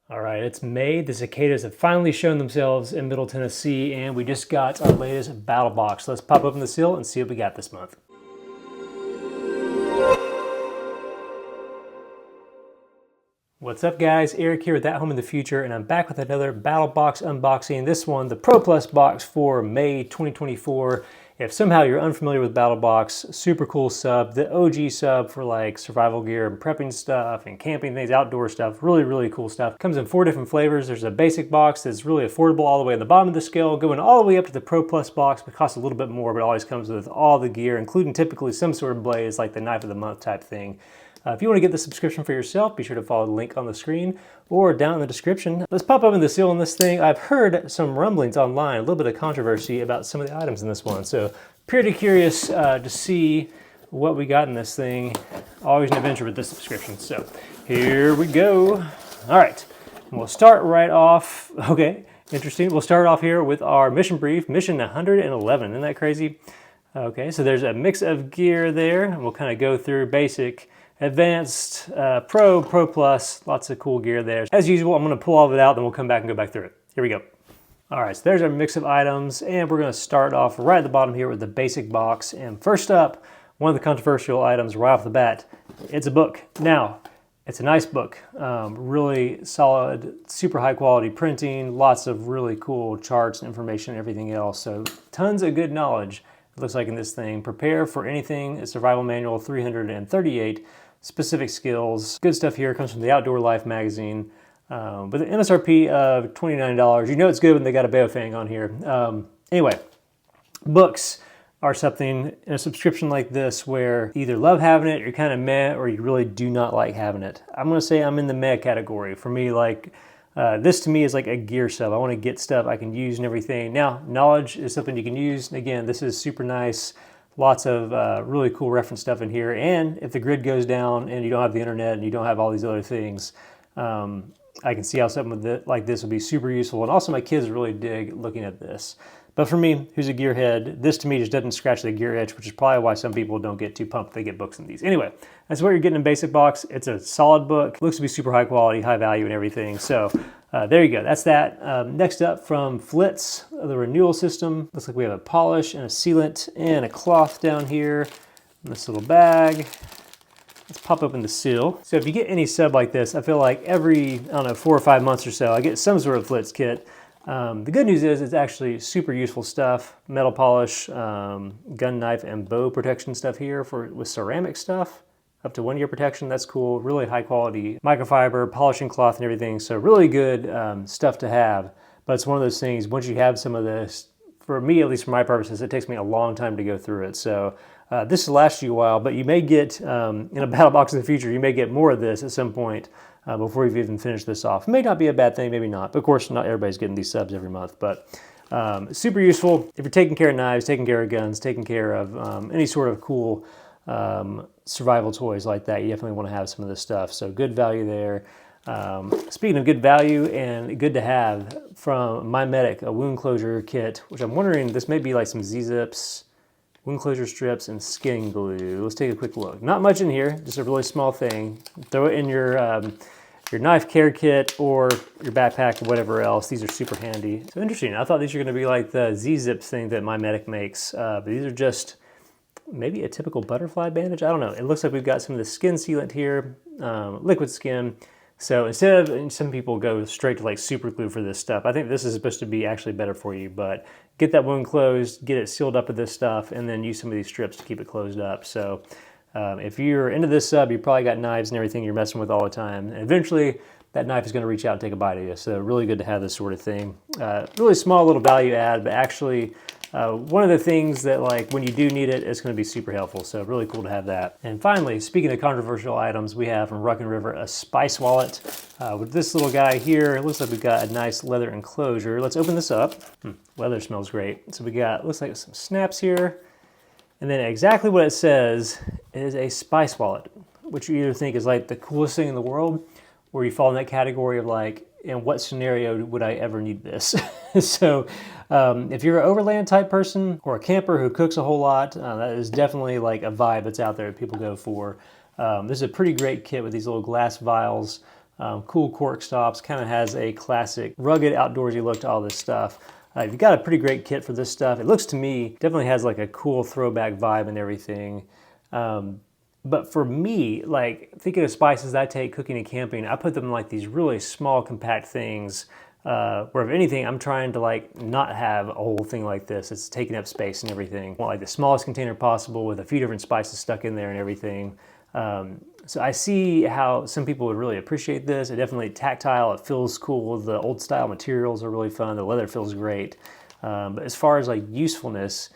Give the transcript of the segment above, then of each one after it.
All right, it's May. The cicadas have finally shown themselves in Middle Tennessee, and we just got our latest battle box. Let's pop open the seal and see what we got this month. What's up, guys? Eric here with At Home in the Future, and I'm back with another battle box unboxing. This one, the Pro Plus box for May 2024. If somehow you're unfamiliar with Battlbox, super cool sub, the OG sub for like survival gear and prepping stuff and camping things, outdoor stuff, really cool stuff. Comes in 4 different flavors. There's a basic box that's really affordable all the way at the bottom of the scale, going all the way up to the Pro Plus box, but costs a little bit more, but always comes with all the gear, including typically some sort of blaze, like the knife of the month type thing. If you want to get the subscription for yourself, be sure to follow the link on the screen or down in the description. Let's pop open the seal on this thing. I've heard some rumblings online, a little bit of controversy about some of the items in this one. So pretty curious to see what we got in this thing. Always an adventure with this subscription. So here we go. All right, and we'll start right off. Okay, interesting. We'll start off here with our mission brief, mission 111. Isn't that crazy? Okay, so there's a mix of gear there, and we'll kind of go through basic, advanced, pro plus, lots of cool gear there. As usual, I'm gonna pull all of it out, then we'll come back and go back through it. Here we go. All right, so there's our mix of items, and we're gonna start off right at the bottom here with the basic box. And first up, one of the controversial items right off the bat, it's a book. Now, it's a nice book, really solid, super high quality printing, lots of really cool charts, information, and everything else. So tons of good knowledge, it looks like in this thing. Prepare for anything, a survival manual 338. Specific skills. Good stuff here. Comes from the Outdoor Life magazine. With an MSRP of $29. You know it's good when they got a Baofeng on here. Anyway, books are something in a subscription like this where you either love having it, you're kind of meh, or you really do not like having it. I'm going to say I'm in the meh category. For me, like this to me is like a gear sub. I want to get stuff I can use and everything. Now, knowledge is something you can use. Again, this is super nice. Lots of really cool reference stuff in here. And if the grid goes down and you don't have the internet and you don't have all these other things, I can see how something like this would be super useful. And also my kids really dig looking at this. But for me, who's a gearhead, this to me just doesn't scratch the gear itch, which is probably why some people don't get too pumped they get books in these. Anyway, that's what you're getting in basic box. It's a solid book. Looks to be super high quality, high value and everything. So there you go. That's that. Next up from Flitz, the Renewal System. Looks like we have a polish and a sealant and a cloth down here in this little bag. Let's pop open the seal. So if you get any sub like this, I feel like every, I don't know, 4 or 5 months or so, I get some sort of Flitz kit. The good news is it's actually super useful stuff. Metal polish, gun, knife, and bow protection stuff here with ceramic stuff. Up to 1 year protection, that's cool. Really high quality microfiber, polishing cloth and everything. So really good stuff to have. But it's one of those things, once you have some of this, for me, at least for my purposes, it takes me a long time to go through it. So this will last you a while, but you may get, in a battle box in the future, you may get more of this at some point before you've even finished this off. It may not be a bad thing, maybe not. But of course, not everybody's getting these subs every month, but super useful if you're taking care of knives, taking care of guns, taking care of any sort of cool survival toys like that. You definitely want to have some of this stuff. So good value there. Speaking of good value and good to have, from My Medic, a wound closure kit, which I'm wondering, this may be like some Z-zips, wound closure strips, and skin glue. Let's take a quick look. Not much in here, just a really small thing. Throw it in your knife care kit or your backpack or whatever else. These are super handy. So interesting. I thought these were going to be like the Z-zips thing that My Medic makes, but these are just maybe a typical butterfly bandage. I don't know. It looks like we've got some of the skin sealant here, liquid skin. So instead of, some people go straight to like super glue for this stuff. I think this is supposed to be actually better for you, but get that wound closed, get it sealed up with this stuff, and then use some of these strips to keep it closed up. So if you're into this sub, you probably got knives and everything you're messing with all the time. And eventually that knife is going to reach out and take a bite of you. So really good to have this sort of thing. Really small little value add, but actually one of the things that, like, when you do need it, it's going to be super helpful. So really cool to have that. And finally, speaking of controversial items, we have from Ruck and River a spice wallet with this little guy here. It looks like we've got a nice leather enclosure. Let's open this up. Leather smells great. So we got, looks like some snaps here. And then exactly what it says is a spice wallet, which you either think is like the coolest thing in the world, or you fall in that category of like, in what scenario would I ever need this? So if you're an overland type person or a camper who cooks a whole lot, that is definitely like a vibe that's out there that people go for. This is a pretty great kit with these little glass vials Cool cork stops, kind of has a classic rugged outdoorsy look to all this stuff. You've got a pretty great kit for this stuff. It looks to me, definitely has like a cool throwback vibe and everything. But for me, like thinking of spices I take cooking and camping, I put them in like these really small, compact things. Where if anything, I'm trying to like not have a whole thing like this. It's taking up space and everything. I want like the smallest container possible with a few different spices stuck in there and everything. So I see how some people would really appreciate this. It definitely tactile, it feels cool. The old style materials are really fun. The leather feels great. But as far as like usefulness,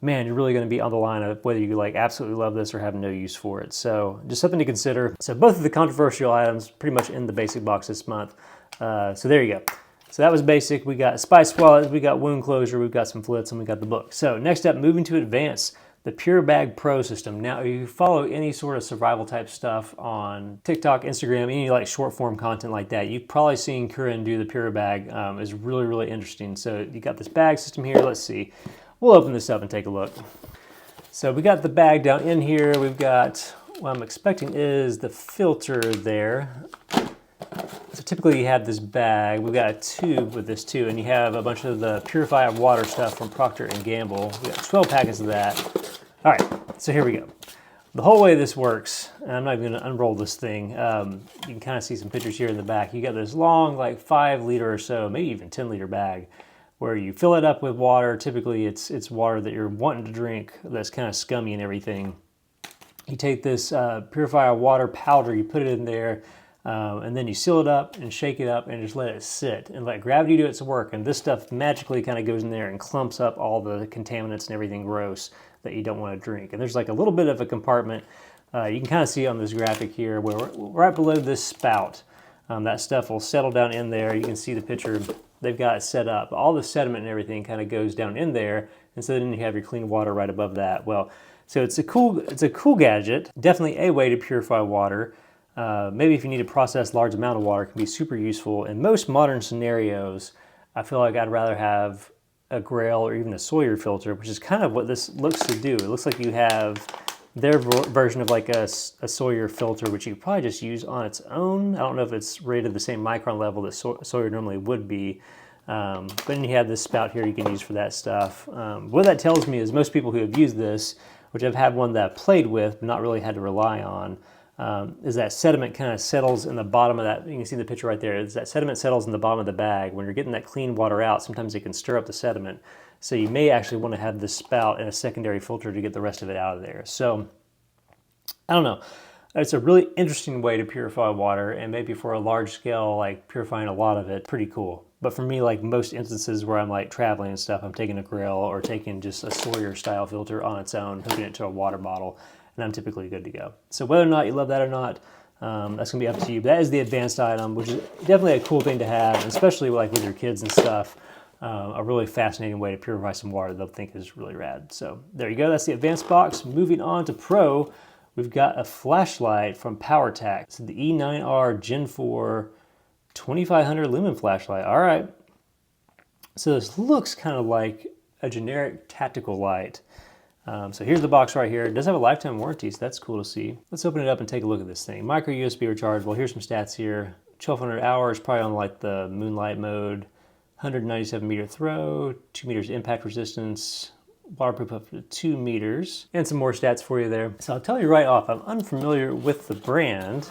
man, you're really going to be on the line of whether you like absolutely love this or have no use for it. So just something to consider. So both of the controversial items pretty much in the basic box this month. So there you go. So that was basic. We got spice wallets, we got wound closure, we've got some flits, and we got the book. So next up, moving to advanced, the Pure Bag Pro system. Now, if you follow any sort of survival type stuff on TikTok, Instagram, any like short form content like that, you've probably seen Curran do the Pure Bag. It's really, really interesting. So you got this bag system here. Let's see. We'll open this up and take a look. So we got the bag down in here. We've got, what I'm expecting is the filter there. So typically you have this bag, we've got a tube with this too, and you have a bunch of the purified water stuff from Procter & Gamble. We got 12 packets of that. All right, so here we go. The whole way this works, and I'm not even gonna unroll this thing, you can kind of see some pictures here in the back. You got this long, like 5 liter or so, maybe even 10 liter bag, where you fill it up with water. Typically it's water that you're wanting to drink that's kind of scummy and everything. You take this purified water powder, you put it in there, and then you seal it up and shake it up and just let it sit and let gravity do its work. And this stuff magically kind of goes in there and clumps up all the contaminants and everything gross that you don't want to drink. And there's like a little bit of a compartment. You can kind of see on this graphic here where right below this spout, that stuff will settle down in there. You can see the picture. They've got it set up. All the sediment and everything kind of goes down in there. And so then you have your clean water right above that. Well, so it's a cool gadget. Definitely a way to purify water. Maybe if you need to process large amount of water, it can be super useful. In most modern scenarios, I feel like I'd rather have a Grail or even a Sawyer filter, which is kind of what this looks to do. It looks like you have their version of like a Sawyer filter, which you could probably just use on its own. I don't know if it's rated the same micron level that Sawyer normally would be. But then you have this spout here you can use for that stuff. What that tells me is most people who have used this, which I've had one that I've played with, but not really had to rely on, is that sediment kind of settles in the bottom of that. You can see the picture right there. Is that sediment settles in the bottom of the bag. When you're getting that clean water out, sometimes it can stir up the sediment. So you may actually want to have this spout and a secondary filter to get the rest of it out of there. So I don't know. It's a really interesting way to purify water, and maybe for a large scale, like purifying a lot of it, pretty cool. But for me, like most instances where I'm like traveling and stuff, I'm taking a Grail or taking just a Sawyer style filter on its own, hooking it to a water bottle, and I'm typically good to go. So whether or not you love that or not, that's gonna be up to you. But that is the advanced item, which is definitely a cool thing to have, and especially like with your kids and stuff. A really fascinating way to purify some water they'll think is really rad. So there you go, that's the advanced box. Moving on to Pro, we've got a flashlight from PowerTac. It's the E9R Gen 4 2500 lumen flashlight. All right. So this looks kind of like a generic tactical light. So here's the box right here. It does have a lifetime warranty, so that's cool to see. Let's open it up and take a look at this thing. Micro USB rechargeable. Here's some stats here. 1200 hours, probably on like the moonlight mode. 197 meter throw, 2 meters impact resistance, waterproof up to 2 meters, and some more stats for you there. So I'll tell you right off, I'm unfamiliar with the brand.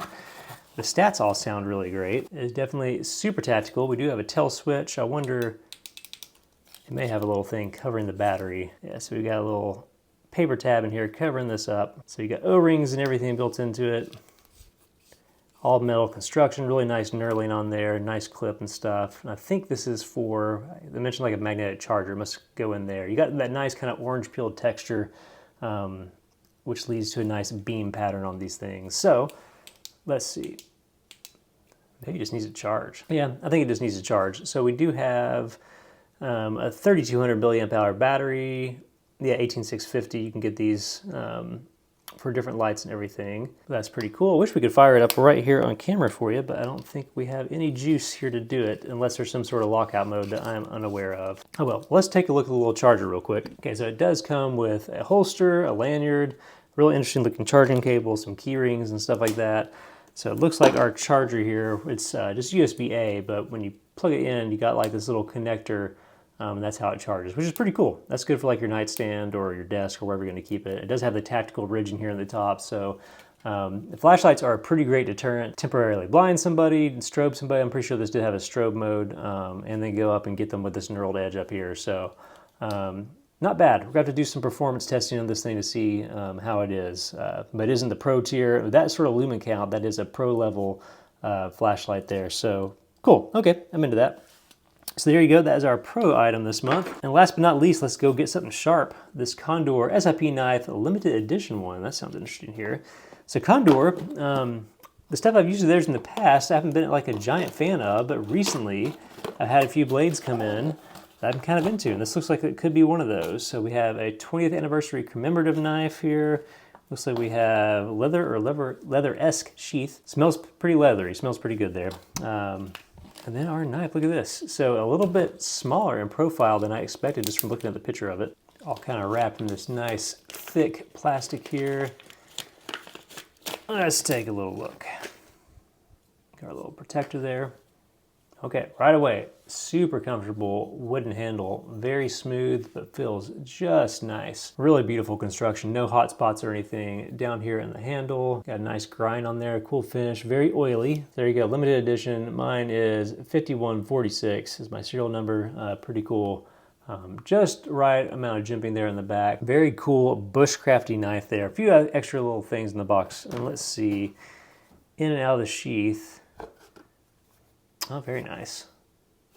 The stats all sound really great. It's definitely super tactical. We do have a tell switch. I wonder, it may have a little thing covering the battery. Yeah, so we got a little paper tab in here covering this up. So you got O-rings and everything built into it. All metal construction, really nice knurling on there, nice clip and stuff. And I think this is for, they mentioned like a magnetic charger, it must go in there. You got that nice kind of orange peeled texture, which leads to a nice beam pattern on these things. So let's see, maybe it just needs a charge. Yeah, I think it just needs a charge. So we do have a 3200 milliamp hour battery. Yeah, 18650, you can get these for different lights and everything. That's pretty cool. I wish we could fire it up right here on camera for you, but I don't think we have any juice here to do it unless there's some sort of lockout mode that I'm unaware of. Oh well, let's take a look at the little charger real quick. Okay, so it does come with a holster, a lanyard, really interesting looking charging cable, some key rings and stuff like that. So it looks like our charger here, it's just USB-A, but when you plug it in, you got like this little connector, and that's how it charges, which is pretty cool. That's good for like your nightstand or your desk or wherever you're gonna keep it. It does have the tactical ridge in here on the top, so the flashlights are a pretty great deterrent. Temporarily blind somebody, strobe somebody. I'm pretty sure this did have a strobe mode, and then go up and get them with this knurled edge up here. So not bad. We're going to have to do some performance testing on this thing to see how it is. But it isn't the pro tier. That sort of lumen count, that is a pro level flashlight there. So cool. Okay, I'm into that. So there you go. That is our pro item this month. And last but not least, let's go get something sharp. This Condor Sip Knife limited edition one. That sounds interesting here. So Condor, the stuff I've used of theirs in the past, I haven't been like a giant fan of, but recently I've had a few blades come in that I'm kind of into, and this looks like it could be one of those. So we have a 20th anniversary commemorative knife here. Looks like we have leather or leather-esque sheath. Smells pretty leathery, smells pretty good there. And then our knife, look at this. So a little bit smaller in profile than I expected just from looking at the picture of it. All kind of wrapped in this nice thick plastic here. Let's take a little look. Got a little protector there. Okay, right away, super comfortable wooden handle, very smooth, but feels just nice. Really beautiful construction, no hot spots or anything down here in the handle. Got a nice grind on there, cool finish, very oily. There you go, limited edition. Mine is 5146 is my serial number, pretty cool. Just right amount of jimping there in the back. Very cool bushcrafty knife there. A few extra little things in the box. And let's see, in and out of the sheath. Oh, very nice.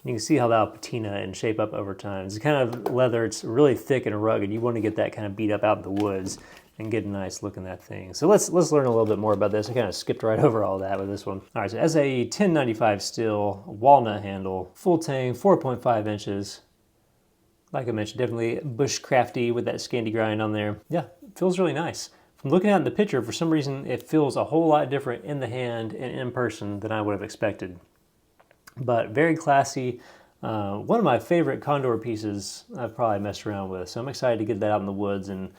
You can see how that'll patina and shape up over time. It's kind of leather, it's really thick and rugged. You want to get that kind of beat up out in the woods and get a nice look in that thing. So let's learn a little bit more about this. I kind of skipped right over all that with this one. All right, so as a 1095 steel, walnut handle, full tang, 4.5 inches. Like I mentioned, definitely bushcrafty with that Scandi grind on there. Yeah, it feels really nice. From looking at it in the picture, for some reason, it feels a whole lot different in the hand and in person than I would have expected. But very classy. One of my favorite Condor pieces I've probably messed around with. So I'm excited to get that out in the woods and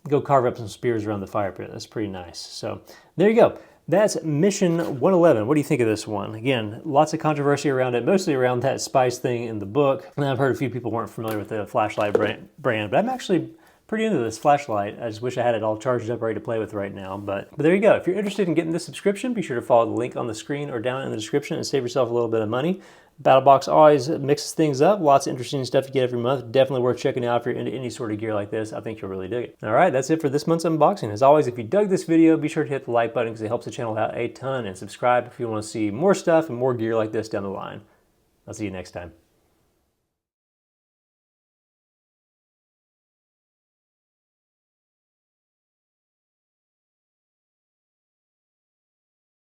go carve up some spears around the fire pit. That's pretty nice. So there you go. That's Mission 111. What do you think of this one? Again, lots of controversy around it, mostly around that spice thing in the book. And I've heard a few people weren't familiar with the flashlight brand, but I'm actually pretty into this flashlight. I just wish I had it all charged up ready to play with right now. But there you go. If you're interested in getting this subscription, be sure to follow the link on the screen or down in the description and save yourself a little bit of money. Battlbox always mixes things up. Lots of interesting stuff you get every month. Definitely worth checking out if you're into any sort of gear like this. I think you'll really dig it. All right, that's it for this month's unboxing. As always, if you dug this video, be sure to hit the like button because it helps the channel out a ton, and subscribe if you want to see more stuff and more gear like this down the line. I'll see you next time.